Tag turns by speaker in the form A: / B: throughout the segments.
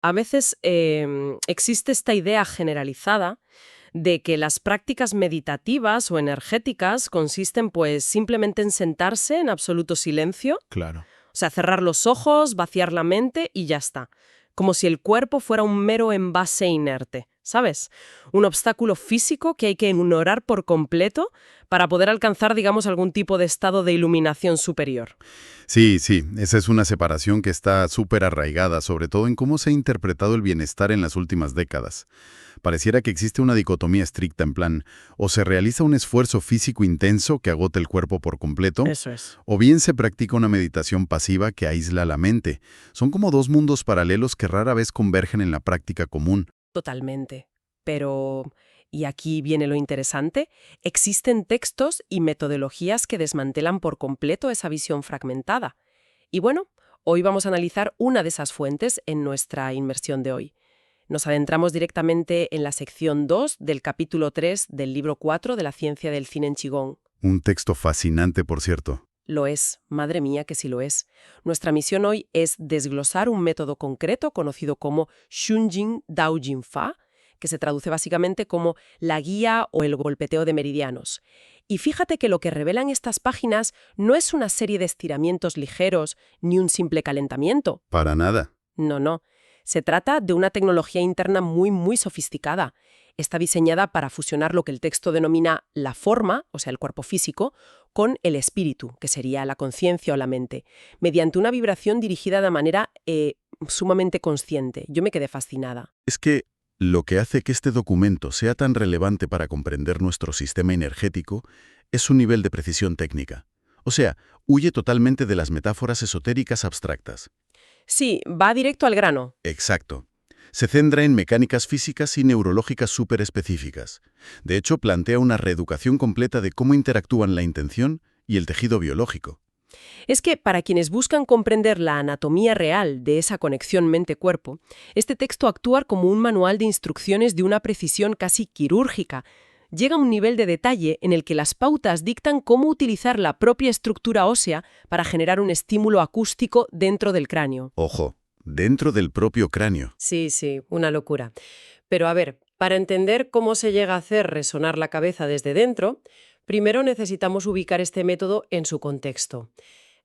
A: A veces existe esta idea generalizada de que las prácticas meditativas o energéticas consisten pues simplemente en sentarse en absoluto silencio,
B: Claro.
A: o sea, cerrar los ojos, vaciar la mente y ya está. Como si el cuerpo fuera un mero envase inerte, ¿sabes? Un obstáculo físico que hay que ignorar por completo para poder alcanzar, digamos, algún tipo de estado de iluminación superior.
B: Sí, sí, esa es una separación que está súper arraigada, sobre todo en cómo se ha interpretado el bienestar en las últimas décadas. Pareciera que existe una dicotomía estricta en plan, o se realiza un esfuerzo físico intenso que agota el cuerpo por completo,
A: Eso es.
B: o bien se practica una meditación pasiva que aísla la mente. Son como dos mundos paralelos que rara vez convergen en la práctica común.
A: Totalmente. Pero, y aquí viene lo interesante, existen textos y metodologías que desmantelan por completo esa visión fragmentada. Y bueno, hoy vamos a analizar una de esas fuentes en nuestra inmersión de hoy. Nos adentramos directamente en la sección 2 del capítulo 3 del libro 4 de la ciencia del cine en Qigong.
B: Un texto fascinante, por cierto.
A: Lo es, madre mía que sí lo es. Nuestra misión hoy es desglosar un método concreto conocido como Shunjin Daojin Fa, que se traduce básicamente como la guía o el golpeteo de meridianos. Y fíjate que lo que revelan estas páginas no es una serie de estiramientos ligeros ni un simple calentamiento.
B: Para nada.
A: No, no. Se trata de una tecnología interna muy sofisticada. Está diseñada para fusionar lo que el texto denomina la forma, o sea, el cuerpo físico, con el espíritu, que sería la conciencia o la mente, mediante una vibración dirigida de manera sumamente consciente. Yo me quedé fascinada.
B: Es que lo que hace que este documento sea tan relevante para comprender nuestro sistema energético es su nivel de precisión técnica. O sea, huye totalmente de las metáforas esotéricas abstractas.
A: Sí, va directo al grano.
B: Exacto. Se centra en mecánicas físicas y neurológicas súper específicas. De hecho, plantea una reeducación completa de cómo interactúan la intención y el tejido biológico.
A: Es que para quienes buscan comprender la anatomía real de esa conexión mente-cuerpo, este texto actúa como un manual de instrucciones de una precisión casi quirúrgica. Llega a un nivel de detalle en el que las pautas dictan cómo utilizar la propia estructura ósea para generar un estímulo acústico dentro del cráneo.
B: Ojo, dentro del propio cráneo.
A: Sí, una locura. Pero a ver, para entender cómo se llega a hacer resonar la cabeza desde dentro, primero necesitamos ubicar este método en su contexto.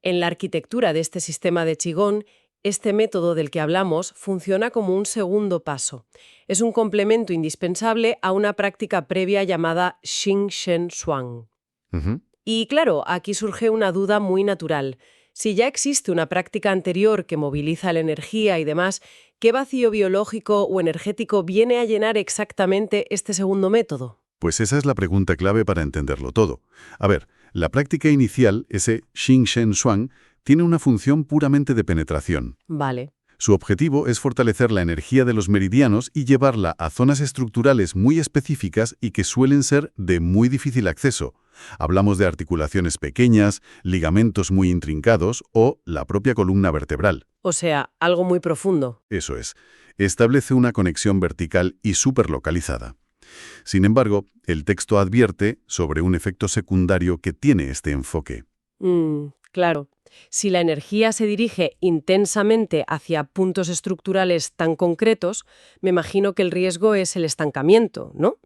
A: En la arquitectura de este sistema de Qigong, este método del que hablamos funciona como un segundo paso. Es un complemento indispensable a una práctica previa llamada Xing Shen Shuang.
B: Ujú.
A: Y claro, aquí surge una duda muy natural. Si ya existe una práctica anterior que moviliza la energía y demás, ¿qué vacío biológico o energético viene a llenar exactamente este segundo método?
B: Pues esa es la pregunta clave para entenderlo todo. A ver, la práctica inicial, ese Xing Shen Shuang, tiene una función puramente de penetración.
A: Vale.
B: Su objetivo es fortalecer la energía de los meridianos y llevarla a zonas estructurales muy específicas y que suelen ser de muy difícil acceso. Hablamos de articulaciones pequeñas, ligamentos muy intrincados o la propia columna vertebral.
A: O sea, algo muy profundo.
B: Eso es, establece una conexión vertical y superlocalizada. Sin embargo, el texto advierte sobre un efecto secundario que tiene este enfoque.
A: Claro. Si la energía se dirige intensamente hacia puntos estructurales tan concretos, me imagino que el riesgo es el estancamiento, ¿no?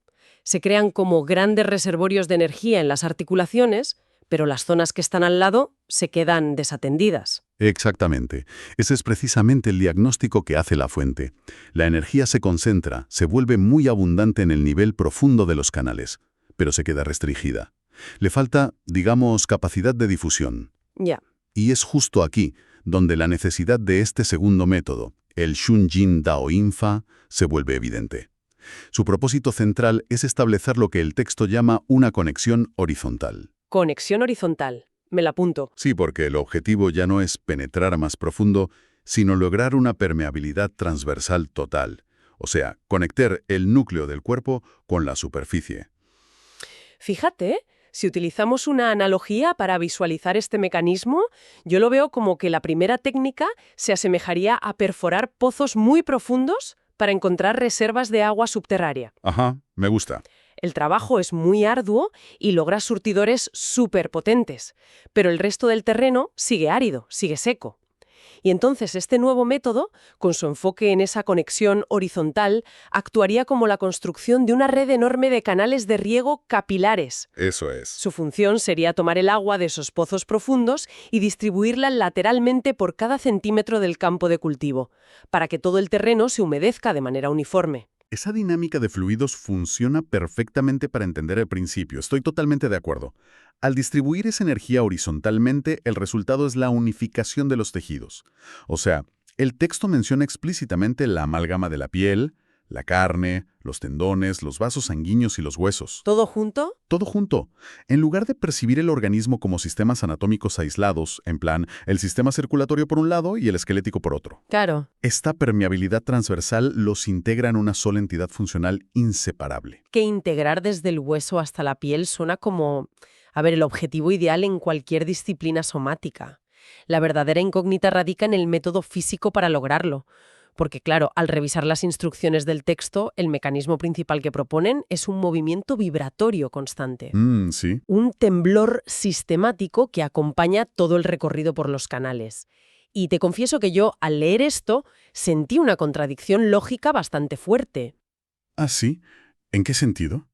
A: Se crean como grandes reservorios de energía en las articulaciones, pero las zonas que están al lado se quedan desatendidas.
B: Exactamente. Ese es precisamente el diagnóstico que hace la fuente. La energía se concentra, se vuelve muy abundante en el nivel profundo de los canales, pero se queda restringida. Le falta, digamos, capacidad de difusión.
A: Ya.
B: Y es justo aquí donde la necesidad de este segundo método, el Shunjin Daoyin Fa, se vuelve evidente. Su propósito central es establecer lo que el texto llama una conexión horizontal.
A: Conexión horizontal. Me la apunto.
B: Sí, porque el objetivo ya no es penetrar más profundo, sino lograr una permeabilidad transversal total, o sea, conectar el núcleo del cuerpo con la superficie.
A: Fíjate, si utilizamos una analogía para visualizar este mecanismo, yo lo veo como que la primera técnica se asemejaría a perforar pozos muy profundos para encontrar reservas de agua subterránea.
B: Ajá, me gusta.
A: El trabajo es muy arduo y logra surtidores súper potentes, pero el resto del terreno sigue árido, sigue seco. Y entonces este nuevo método, con su enfoque en esa conexión horizontal, actuaría como la construcción de una red enorme de canales de riego capilares.
B: Eso es.
A: Su función sería tomar el agua de esos pozos profundos y distribuirla lateralmente por cada centímetro del campo de cultivo, para que todo el terreno se humedezca de manera uniforme.
B: Esa dinámica de fluidos funciona perfectamente para entender el principio. Estoy totalmente de acuerdo. Al distribuir esa energía horizontalmente, el resultado es la unificación de los tejidos. O sea, el texto menciona explícitamente la amálgama de la piel, la carne, los tendones, los vasos sanguíneos y los huesos.
A: ¿Todo junto?
B: Todo junto. En lugar de percibir el organismo como sistemas anatómicos aislados, en plan, el sistema circulatorio por un lado y el esquelético por otro.
A: Claro.
B: Esta permeabilidad transversal los integra en una sola entidad funcional inseparable.
A: Que integrar desde el hueso hasta la piel suena como, el objetivo ideal en cualquier disciplina somática. La verdadera incógnita radica en el método físico para lograrlo. Porque, claro, al revisar las instrucciones del texto, el mecanismo principal que proponen es un movimiento vibratorio constante.
B: Sí.
A: Un temblor sistemático que acompaña todo el recorrido por los canales. Y te confieso que yo, al leer esto, sentí una contradicción lógica bastante fuerte.
B: ¿Ah, sí? ¿En qué sentido?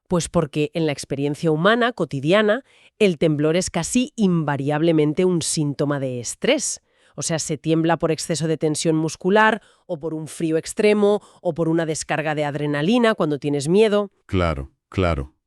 A: Pues porque en la experiencia humana cotidiana, el temblor es casi invariablemente un síntoma de estrés. O sea, se tiembla por exceso de tensión muscular, o por un frío extremo, o por una descarga de adrenalina cuando tienes miedo.
B: Claro.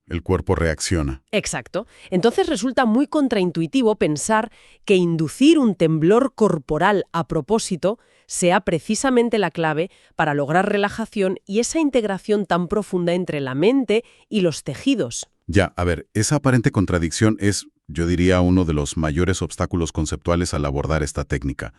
B: El cuerpo reacciona.
A: Exacto. Entonces resulta muy contraintuitivo pensar que inducir un temblor corporal a propósito sea precisamente la clave para lograr relajación y esa integración tan profunda entre la mente y los tejidos.
B: Ya, esa aparente contradicción es, yo diría, uno de los mayores obstáculos conceptuales al abordar esta técnica.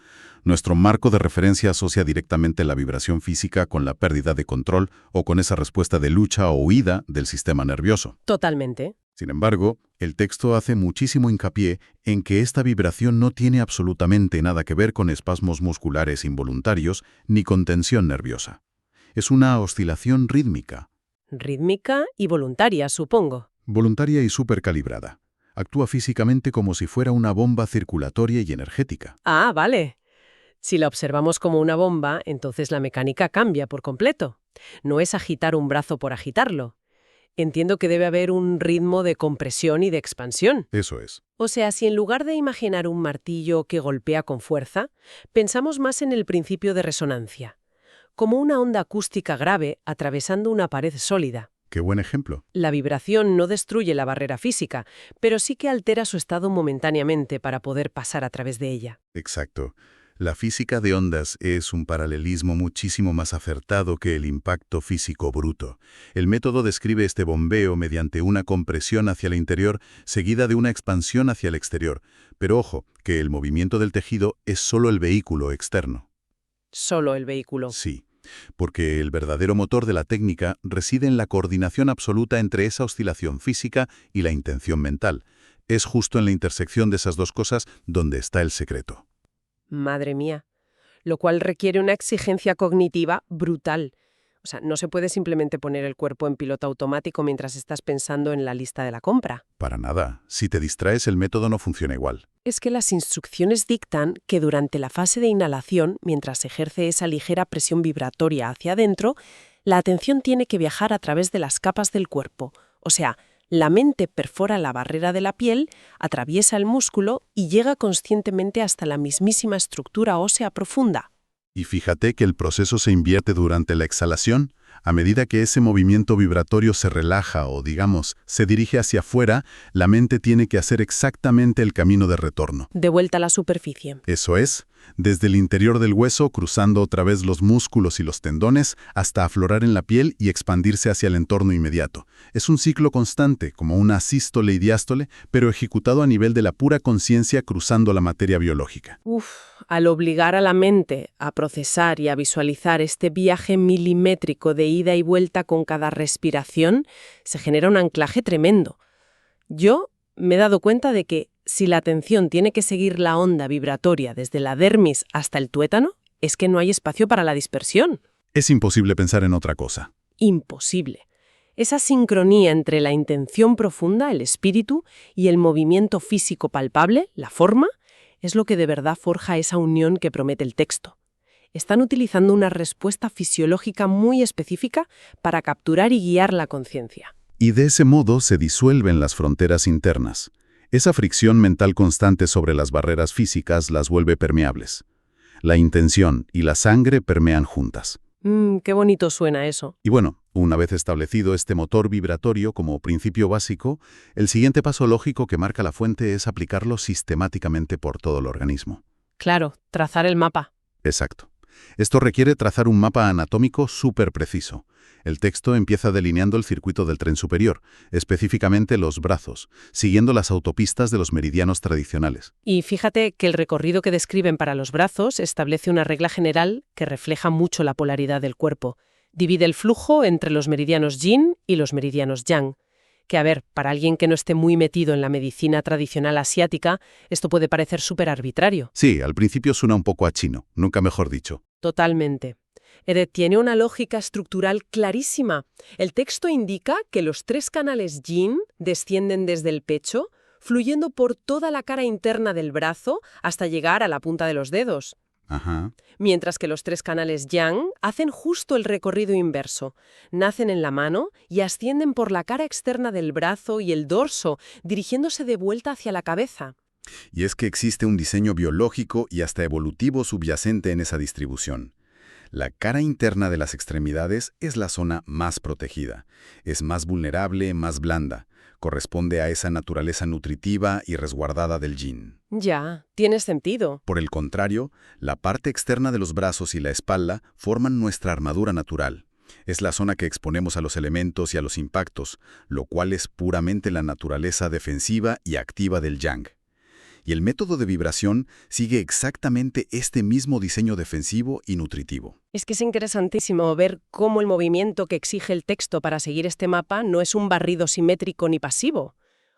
B: Nuestro marco de referencia asocia directamente la vibración física con la pérdida de control o con esa respuesta de lucha o huida del sistema nervioso.
A: Totalmente.
B: Sin embargo, el texto hace muchísimo hincapié en que esta vibración no tiene absolutamente nada que ver con espasmos musculares involuntarios ni con tensión nerviosa. Es una oscilación rítmica.
A: Rítmica y voluntaria, supongo.
B: Voluntaria y supercalibrada. Actúa físicamente como si fuera una bomba circulatoria y energética.
A: Ah, vale. Si la observamos como una bomba, entonces la mecánica cambia por completo. No es agitar un brazo por agitarlo. Entiendo que debe haber un ritmo de compresión y de expansión.
B: Eso es.
A: O sea, si en lugar de imaginar un martillo que golpea con fuerza, pensamos más en el principio de resonancia, como una onda acústica grave atravesando una pared sólida.
B: Qué buen ejemplo.
A: La vibración no destruye la barrera física, pero sí que altera su estado momentáneamente para poder pasar a través de ella.
B: Exacto. La física de ondas es un paralelismo muchísimo más acertado que el impacto físico bruto. El método describe este bombeo mediante una compresión hacia el interior seguida de una expansión hacia el exterior. Pero ojo, que el movimiento del tejido es solo el vehículo externo.
A: Solo el vehículo.
B: Sí. Porque el verdadero motor de la técnica reside en la coordinación absoluta entre esa oscilación física y la intención mental. Es justo en la intersección de esas dos cosas donde está el secreto.
A: Madre mía. Lo cual requiere una exigencia cognitiva brutal. O sea, no se puede simplemente poner el cuerpo en piloto automático mientras estás pensando en la lista de la compra.
B: Para nada. Si te distraes, el método no funciona igual.
A: Es que las instrucciones dictan que durante la fase de inhalación, mientras se ejerce esa ligera presión vibratoria hacia adentro, la atención tiene que viajar a través de las capas del cuerpo. O sea, la mente perfora la barrera de la piel, atraviesa el músculo y llega conscientemente hasta la mismísima estructura ósea profunda.
B: Y fíjate que el proceso se invierte durante la exhalación. A medida que ese movimiento vibratorio se relaja o, digamos, se dirige hacia afuera, la mente tiene que hacer exactamente el camino de retorno.
A: De vuelta a la superficie.
B: Eso es, desde el interior del hueso, cruzando otra vez los músculos y los tendones, hasta aflorar en la piel y expandirse hacia el entorno inmediato. Es un ciclo constante, como una sístole y diástole, pero ejecutado a nivel de la pura conciencia cruzando la materia biológica.
A: Al obligar a la mente a procesar y a visualizar este viaje milimétrico de ida y vuelta con cada respiración, se genera un anclaje tremendo. Yo me he dado cuenta de que si la atención tiene que seguir la onda vibratoria desde la dermis hasta el tuétano, es que no hay espacio para la dispersión.
B: Es imposible pensar en otra cosa.
A: Imposible. Esa sincronía entre la intención profunda, el espíritu, y el movimiento físico palpable, la forma, es lo que de verdad forja esa unión que promete el texto. Están utilizando una respuesta fisiológica muy específica para capturar y guiar la conciencia.
B: Y de ese modo se disuelven las fronteras internas. Esa fricción mental constante sobre las barreras físicas las vuelve permeables. La intención y la sangre permean juntas.
A: Qué bonito suena eso.
B: Y bueno, una vez establecido este motor vibratorio como principio básico, el siguiente paso lógico que marca la fuente es aplicarlo sistemáticamente por todo el organismo.
A: Claro, trazar el mapa.
B: Exacto. Esto requiere trazar un mapa anatómico súper preciso. El texto empieza delineando el circuito del tren superior, específicamente los brazos, siguiendo las autopistas de los meridianos tradicionales.
A: Y fíjate que el recorrido que describen para los brazos establece una regla general que refleja mucho la polaridad del cuerpo. Divide el flujo entre los meridianos yin y los meridianos yang. Que, a ver, para alguien que no esté muy metido en la medicina tradicional asiática, esto puede parecer súper arbitrario.
B: Sí, al principio suena un poco a chino, nunca mejor dicho.
A: Totalmente. Tiene una lógica estructural clarísima. El texto indica que los 3 canales yin descienden desde el pecho, fluyendo por toda la cara interna del brazo hasta llegar a la punta de los dedos.
B: Ajá.
A: Mientras que los 3 canales yang hacen justo el recorrido inverso. Nacen en la mano y ascienden por la cara externa del brazo y el dorso, dirigiéndose de vuelta hacia la cabeza.
B: Y es que existe un diseño biológico y hasta evolutivo subyacente en esa distribución. La cara interna de las extremidades es la zona más protegida. Es más vulnerable, más blanda. Corresponde a esa naturaleza nutritiva y resguardada del yin.
A: Ya, tiene sentido.
B: Por el contrario, la parte externa de los brazos y la espalda forman nuestra armadura natural. Es la zona que exponemos a los elementos y a los impactos, lo cual es puramente la naturaleza defensiva y activa del yang. Y el método de vibración sigue exactamente este mismo diseño defensivo y nutritivo.
A: Es que es interesantísimo ver cómo el movimiento que exige el texto para seguir este mapa no es un barrido simétrico ni pasivo.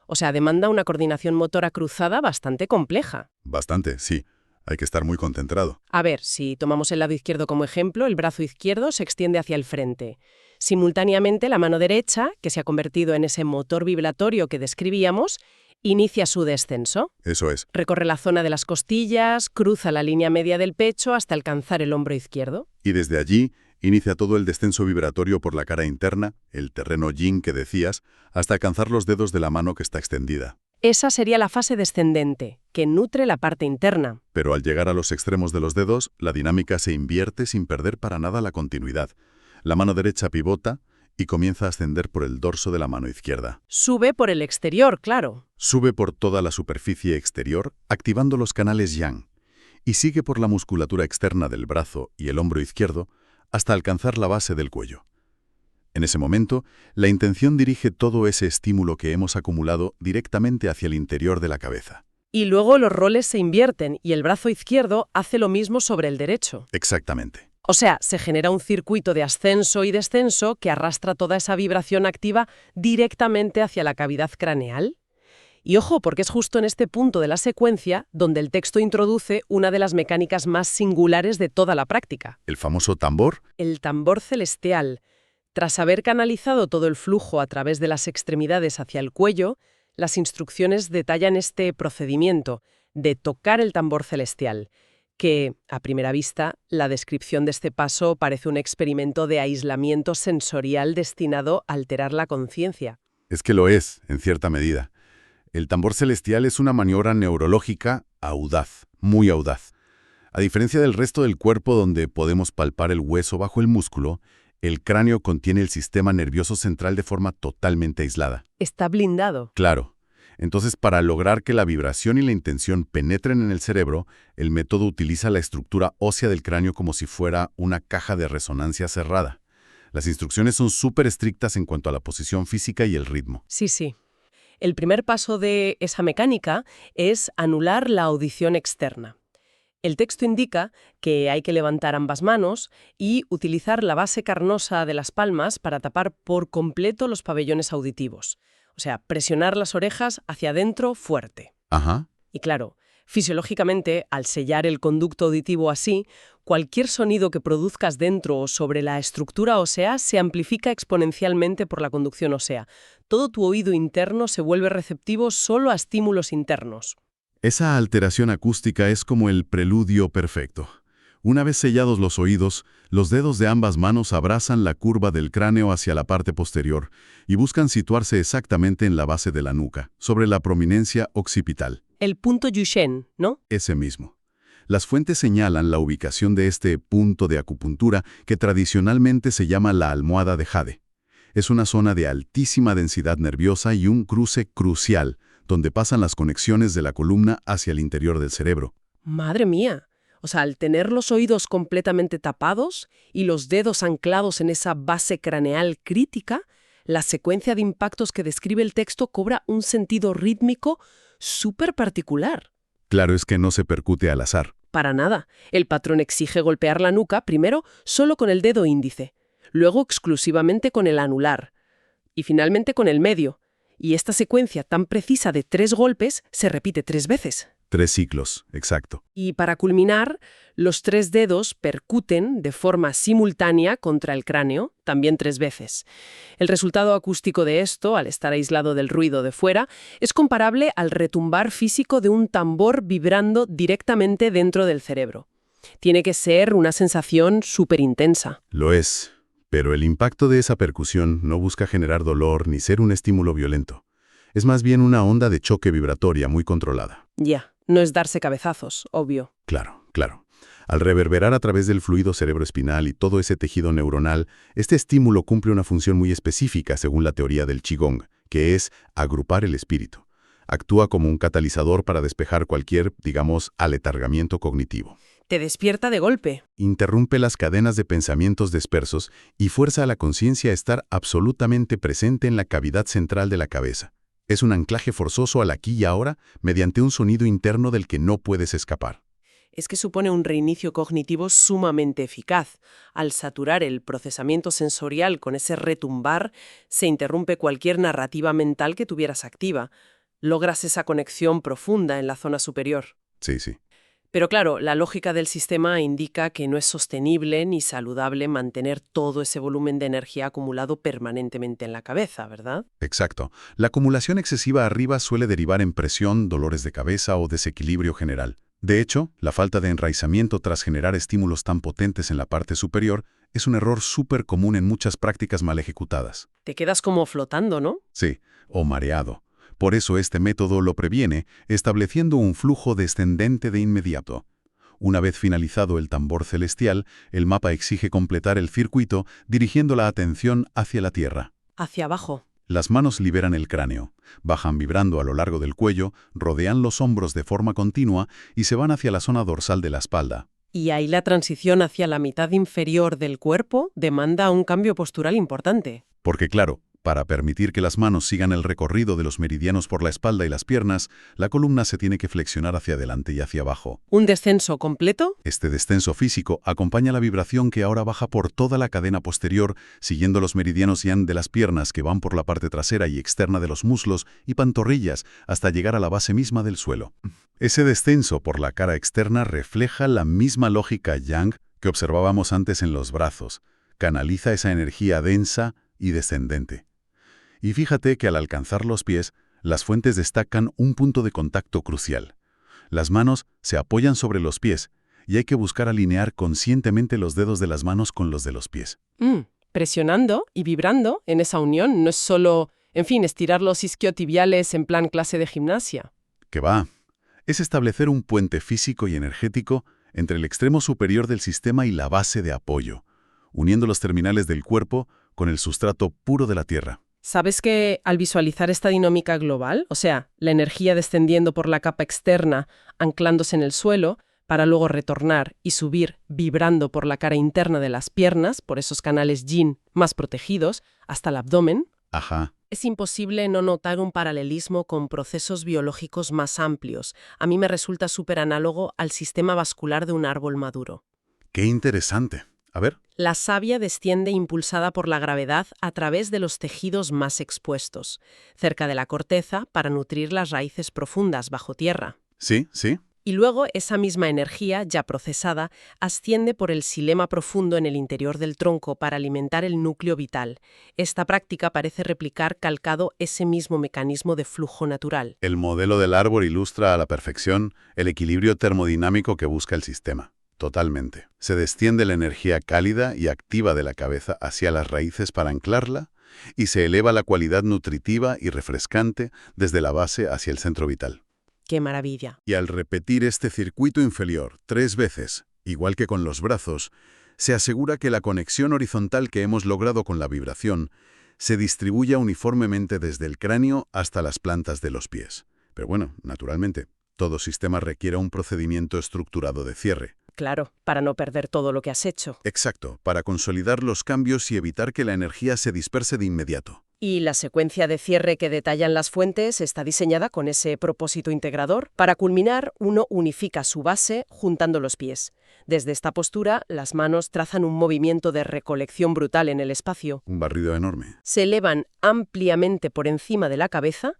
A: O sea, demanda una coordinación motora cruzada bastante compleja.
B: Bastante, sí. Hay que estar muy concentrado.
A: A ver, si tomamos el lado izquierdo como ejemplo, el brazo izquierdo se extiende hacia el frente. Simultáneamente, la mano derecha, que se ha convertido en ese motor vibratorio que describíamos, inicia su descenso.
B: Eso es.
A: Recorre la zona de las costillas, cruza la línea media del pecho hasta alcanzar el hombro izquierdo.
B: Y desde allí inicia todo el descenso vibratorio por la cara interna, el terreno yin que decías, hasta alcanzar los dedos de la mano que está extendida.
A: Esa sería la fase descendente, que nutre la parte interna.
B: Pero al llegar a los extremos de los dedos, la dinámica se invierte sin perder para nada la continuidad. La mano derecha pivota y comienza a ascender por el dorso de la mano izquierda.
A: Sube por el exterior, claro.
B: Sube por toda la superficie exterior, activando los canales yang, y sigue por la musculatura externa del brazo y el hombro izquierdo hasta alcanzar la base del cuello. En ese momento, la intención dirige todo ese estímulo que hemos acumulado directamente hacia el interior de la cabeza.
A: Y luego los roles se invierten y el brazo izquierdo hace lo mismo sobre el derecho.
B: Exactamente.
A: O sea, se genera un circuito de ascenso y descenso que arrastra toda esa vibración activa directamente hacia la cavidad craneal. Y ojo, porque es justo en este punto de la secuencia donde el texto introduce una de las mecánicas más singulares de toda la práctica.
B: ¿El famoso tambor?
A: El tambor celestial. Tras haber canalizado todo el flujo a través de las extremidades hacia el cuello, las instrucciones detallan este procedimiento de tocar el tambor celestial, que, a primera vista, la descripción de este paso parece un experimento de aislamiento sensorial destinado a alterar la conciencia.
B: Es que lo es, en cierta medida. El tambor celestial es una maniobra neurológica audaz, muy audaz. A diferencia del resto del cuerpo donde podemos palpar el hueso bajo el músculo, el cráneo contiene el sistema nervioso central de forma totalmente aislada.
A: Está blindado.
B: Claro. Entonces, para lograr que la vibración y la intención penetren en el cerebro, el método utiliza la estructura ósea del cráneo como si fuera una caja de resonancia cerrada. Las instrucciones son súper estrictas en cuanto a la posición física y el ritmo.
A: Sí. El primer paso de esa mecánica es anular la audición externa. El texto indica que hay que levantar ambas manos y utilizar la base carnosa de las palmas para tapar por completo los pabellones auditivos. O sea, presionar las orejas hacia adentro fuerte.
B: Ajá.
A: Y claro, fisiológicamente, al sellar el conducto auditivo así, cualquier sonido que produzcas dentro o sobre la estructura ósea se amplifica exponencialmente por la conducción ósea. Todo tu oído interno se vuelve receptivo solo a estímulos internos.
B: Esa alteración acústica es como el preludio perfecto. Una vez sellados los oídos, los dedos de ambas manos abrazan la curva del cráneo hacia la parte posterior y buscan situarse exactamente en la base de la nuca, sobre la prominencia occipital.
A: El punto Yushen, ¿no?
B: Ese mismo. Las fuentes señalan la ubicación de este punto de acupuntura que tradicionalmente se llama la almohada de jade. Es una zona de altísima densidad nerviosa y un cruce crucial, donde pasan las conexiones de la columna hacia el interior del cerebro.
A: Madre mía. O sea, al tener los oídos completamente tapados y los dedos anclados en esa base craneal crítica, la secuencia de impactos que describe el texto cobra un sentido rítmico súper particular.
B: Claro es que no se percute al azar.
A: Para nada. El patrón exige golpear la nuca, primero solo con el dedo índice, luego exclusivamente con el anular y finalmente con el medio. Y esta secuencia tan precisa de 3 golpes se repite 3 veces.
B: 3 ciclos, exacto.
A: Y para culminar, los 3 dedos percuten de forma simultánea contra el cráneo, también 3 veces. El resultado acústico de esto, al estar aislado del ruido de fuera, es comparable al retumbar físico de un tambor vibrando directamente dentro del cerebro. Tiene que ser una sensación súper intensa.
B: Lo es, pero el impacto de esa percusión no busca generar dolor ni ser un estímulo violento. Es más bien una onda de choque vibratoria muy controlada.
A: Ya, no es darse cabezazos, obvio.
B: Claro, claro. Al reverberar a través del fluido cerebroespinal y todo ese tejido neuronal, este estímulo cumple una función muy específica según la teoría del Qigong, que es agrupar el espíritu. Actúa como un catalizador para despejar cualquier, digamos, aletargamiento cognitivo.
A: Te despierta de golpe.
B: Interrumpe las cadenas de pensamientos dispersos y fuerza a la conciencia a estar absolutamente presente en la cavidad central de la cabeza. Es un anclaje forzoso al aquí y ahora mediante un sonido interno del que no puedes escapar.
A: Es que supone un reinicio cognitivo sumamente eficaz. Al saturar el procesamiento sensorial con ese retumbar, se interrumpe cualquier narrativa mental que tuvieras activa. Logras esa conexión profunda en la zona superior.
B: Sí, sí.
A: Pero claro, la lógica del sistema indica que no es sostenible ni saludable mantener todo ese volumen de energía acumulado permanentemente en la cabeza, ¿verdad?
B: Exacto. La acumulación excesiva arriba suele derivar en presión, dolores de cabeza o desequilibrio general. De hecho, la falta de enraizamiento tras generar estímulos tan potentes en la parte superior es un error súper común en muchas prácticas mal ejecutadas.
A: Te quedas como flotando, ¿no?
B: Sí, o mareado. Por eso este método lo previene, estableciendo un flujo descendente de inmediato. Una vez finalizado el tambor celestial, el mapa exige completar el circuito dirigiendo la atención hacia la Tierra.
A: Hacia abajo.
B: Las manos liberan el cráneo, bajan vibrando a lo largo del cuello, rodean los hombros de forma continua y se van hacia la zona dorsal de la espalda.
A: Y ahí la transición hacia la mitad inferior del cuerpo demanda un cambio postural importante.
B: Porque claro, para permitir que las manos sigan el recorrido de los meridianos por la espalda y las piernas, la columna se tiene que flexionar hacia adelante y hacia abajo.
A: ¿Un descenso completo?
B: Este descenso físico acompaña la vibración que ahora baja por toda la cadena posterior, siguiendo los meridianos yang de las piernas que van por la parte trasera y externa de los muslos y pantorrillas hasta llegar a la base misma del suelo. Ese descenso por la cara externa refleja la misma lógica yang que observábamos antes en los brazos. Canaliza esa energía densa y descendente. Y fíjate que al alcanzar los pies, las fuentes destacan un punto de contacto crucial. Las manos se apoyan sobre los pies y hay que buscar alinear conscientemente los dedos de las manos con los de los pies.
A: Presionando y vibrando en esa unión no es solo, estirar los isquiotibiales en plan clase de gimnasia.
B: ¿Qué va? Es establecer un puente físico y energético entre el extremo superior del sistema y la base de apoyo, uniendo los terminales del cuerpo con el sustrato puro de la tierra.
A: ¿Sabes que al visualizar esta dinámica global, o sea, la energía descendiendo por la capa externa, anclándose en el suelo, para luego retornar y subir vibrando por la cara interna de las piernas, por esos canales yin más protegidos, hasta el abdomen,
B: Ajá.
A: es imposible no notar un paralelismo con procesos biológicos más amplios. A mí me resulta súper análogo al sistema vascular de un árbol maduro.
B: ¡Qué interesante! A ver.
A: La savia desciende impulsada por la gravedad a través de los tejidos más expuestos, cerca de la corteza para nutrir las raíces profundas bajo tierra.
B: Sí, sí.
A: Y luego esa misma energía, ya procesada, asciende por el xilema profundo en el interior del tronco para alimentar el núcleo vital. Esta práctica parece replicar calcado ese mismo mecanismo de flujo natural.
B: El modelo del árbol ilustra a la perfección el equilibrio termodinámico que busca el sistema. Totalmente. Se desciende la energía cálida y activa de la cabeza hacia las raíces para anclarla y se eleva la cualidad nutritiva y refrescante desde la base hacia el centro vital.
A: ¡Qué maravilla!
B: Y al repetir este circuito inferior 3 veces, igual que con los brazos, se asegura que la conexión horizontal que hemos logrado con la vibración se distribuya uniformemente desde el cráneo hasta las plantas de los pies. Pero bueno, naturalmente, todo sistema requiere un procedimiento estructurado de cierre.
A: Claro, para no perder todo lo que has hecho.
B: Exacto, para consolidar los cambios y evitar que la energía se disperse de inmediato.
A: Y la secuencia de cierre que detallan las fuentes está diseñada con ese propósito integrador. Para culminar, uno unifica su base juntando los pies. Desde esta postura, las manos trazan un movimiento de recolección brutal en el espacio.
B: Un barrido enorme.
A: Se elevan ampliamente por encima de la cabeza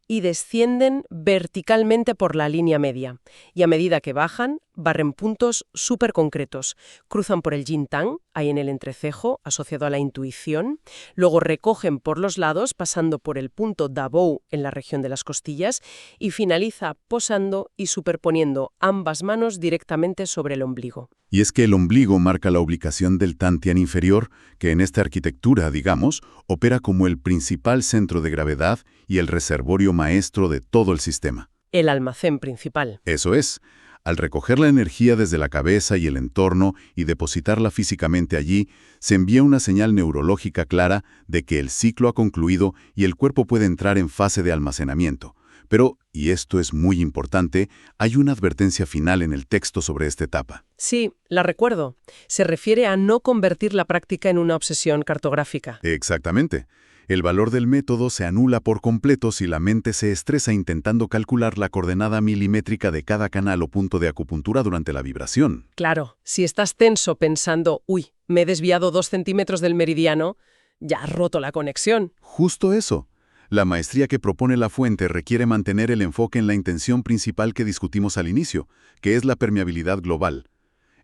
A: y descienden verticalmente por la línea media. Y a medida que bajan, barren puntos súper concretos. Cruzan por el yin-tang, ahí en el entrecejo, asociado a la intuición. Luego recogen por los lados, pasando por el punto dabou en la región de las costillas. Y finaliza posando y superponiendo ambas manos directamente sobre el ombligo.
B: Y es que el ombligo marca la ubicación del Tantian inferior, que en esta arquitectura, digamos, opera como el principal centro de gravedad y el reservorio maestro de todo el sistema.
A: El almacén principal.
B: Eso es. Al recoger la energía desde la cabeza y el entorno y depositarla físicamente allí, se envía una señal neurológica clara de que el ciclo ha concluido y el cuerpo puede entrar en fase de almacenamiento. Pero, y esto es muy importante, hay una advertencia final en el texto sobre esta etapa.
A: Sí, la recuerdo. Se refiere a no convertir la práctica en una obsesión cartográfica.
B: Exactamente. El valor del método se anula por completo si la mente se estresa intentando calcular la coordenada milimétrica de cada canal o punto de acupuntura durante la vibración.
A: Claro, si estás tenso pensando, uy, me he desviado 2 centímetros del meridiano, ya has roto la conexión.
B: Justo eso. La maestría que propone la fuente requiere mantener el enfoque en la intención principal que discutimos al inicio, que es la permeabilidad global.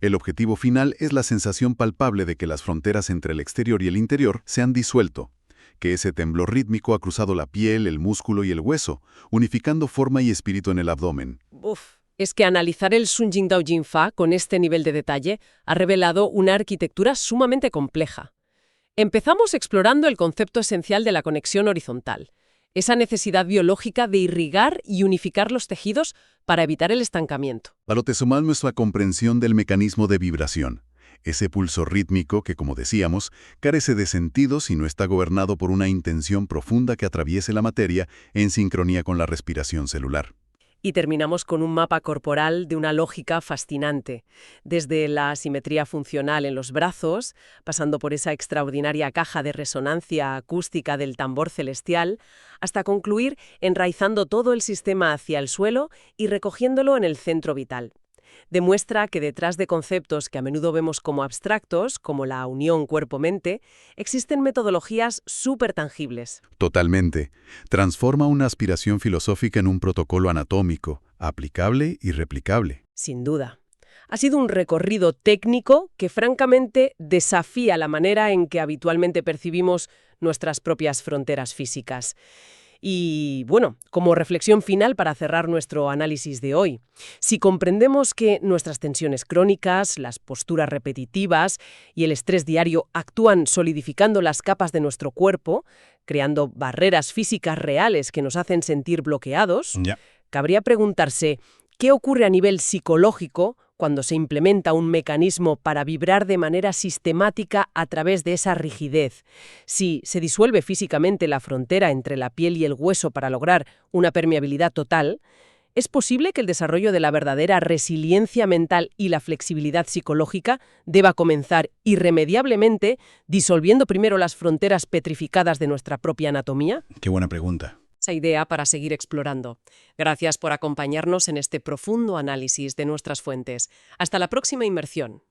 B: El objetivo final es la sensación palpable de que las fronteras entre el exterior y el interior se han disuelto, que ese temblor rítmico ha cruzado la piel, el músculo y el hueso, unificando forma y espíritu en el abdomen.
A: Es que analizar el Sun Jing Dao Jing Fa con este nivel de detalle ha revelado una arquitectura sumamente compleja. Empezamos explorando el concepto esencial de la conexión horizontal, esa necesidad biológica de irrigar y unificar los tejidos para evitar el estancamiento.
B: Balotesumal nuestra comprensión del mecanismo de vibración, ese pulso rítmico que, como decíamos, carece de sentido si no está gobernado por una intención profunda que atraviese la materia en sincronía con la respiración celular.
A: Y terminamos con un mapa corporal de una lógica fascinante, desde la asimetría funcional en los brazos, pasando por esa extraordinaria caja de resonancia acústica del tambor celestial, hasta concluir enraizando todo el sistema hacia el suelo y recogiéndolo en el centro vital. Demuestra que detrás de conceptos que a menudo vemos como abstractos, como la unión cuerpo-mente, existen metodologías súper tangibles.
B: Totalmente. Transforma una aspiración filosófica en un protocolo anatómico, aplicable y replicable.
A: Sin duda. Ha sido un recorrido técnico que francamente desafía la manera en que habitualmente percibimos nuestras propias fronteras físicas. Y, bueno, como reflexión final para cerrar nuestro análisis de hoy, si comprendemos que nuestras tensiones crónicas, las posturas repetitivas y el estrés diario actúan solidificando las capas de nuestro cuerpo, creando barreras físicas reales que nos hacen sentir bloqueados, cabría preguntarse qué ocurre a nivel psicológico cuando se implementa un mecanismo para vibrar de manera sistemática a través de esa rigidez. Si se disuelve físicamente la frontera entre la piel y el hueso para lograr una permeabilidad total, ¿es posible que el desarrollo de la verdadera resiliencia mental y la flexibilidad psicológica deba comenzar irremediablemente disolviendo primero las fronteras petrificadas de nuestra propia anatomía?
B: Qué buena pregunta.
A: Esa idea para seguir explorando. Gracias por acompañarnos en este profundo análisis de nuestras fuentes. Hasta la próxima inmersión.